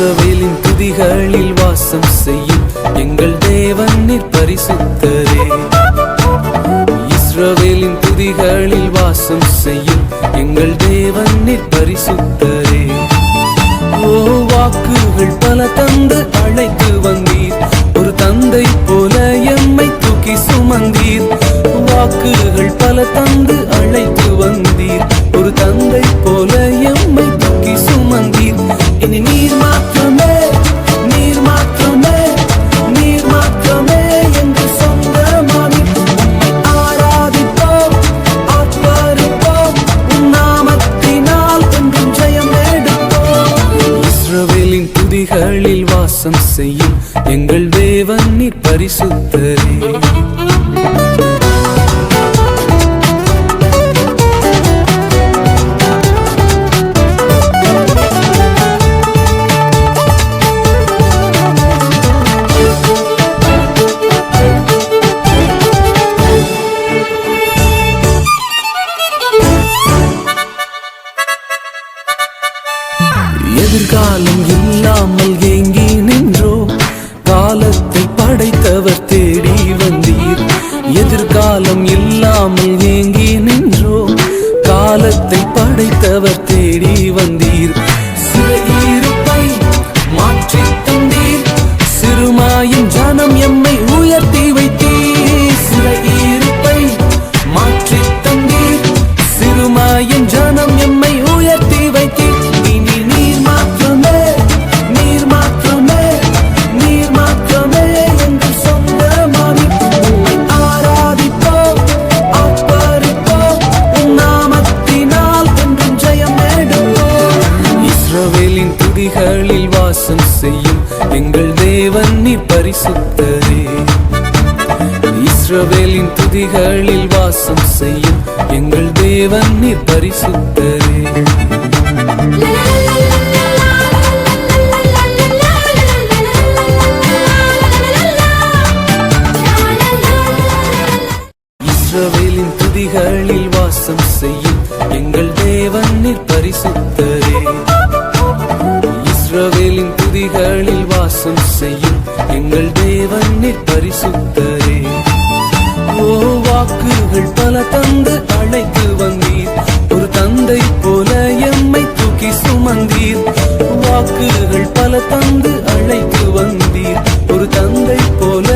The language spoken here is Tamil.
இஸ்ரவேலின் துதிகளில் வாசம் செய்யும் எங்கள் தேவன் நீர் பரிசுத்தரே. இஸ்ரவேலின் துதிகளில் வாசம் செய்யும் எங்கள் தேவன் நீர் பரிசுத்தரே. ஓ வாக்குகள் பல தந்து அழைத்து வந்தீர், ஒரு தந்தை போல எம்மை தூக்கி சுமந்தீர். வாக்குகள் பல தந்து அழைத்து வந்தீர், ஒரு தந்தை போல எம்மை தூக்கி சுமந்தீர். இனி நீர் மாற்றமே, நீர் மாற்றமே, நீர் மாற்றமே எங்கள் சொந்தமானி. ஆராதிப்போம், ஆர்ப்பரிப்போம், உன் நாமத்தினால் என்றும் ஜெயம் எடுப்போம். இஸ்ரவேலின் துதிகளில் வாசம் செய்யும் எங்கள் தேவன் நீர் பரிசுத்தரே. எதிர்காலம் இல்லாமல் ஏங்கி நின்றோ, காலத்தை படைத்தவர் தேடி வந்தீர். எதிர்காலம் இல்லாமல் ஏங்கி நின்றோ, காலத்தை படைத்தவர் தேடி வந்தீர். சிறையிருப்பை மாற்றி தந்தீர், சிறுமாயின் ஜனம் எம்மை உயர்த்தி வைத்தீர். சிறையிருப்பை மாற்றி தந்தீர், சிறுமாயின் ஜனம் எம்மை உயர்த்தி வைத்தீர். துதிகளில் வாசம் செய்யும் எங்கள் தேவன் நீர் பரிசுத்தரே. இஸ்ரவேலின் துதிகளில் வாசம் செய்யும் எங்கள் தேவன் நீர் பரிசுத்தரே. இஸ்ரவேலின் துதிகளில் வாசம் செய்யும் எங்கள் தேவன் நீர் பரிசுத்தரே. இஸ்ரவேலின் துதிகளில் வாசம் செய்யும் எங்கள் தேவன் நீர் பரிசுத்தரே. ஓ வாக்குகள் பல தந்து அழைத்து வந்தீர், ஒரு தந்தை போல எம்மை தூக்கி சுமந்தீர். வாக்குகள் பல தந்து அழைத்து வந்தீர், ஒரு தந்தை போல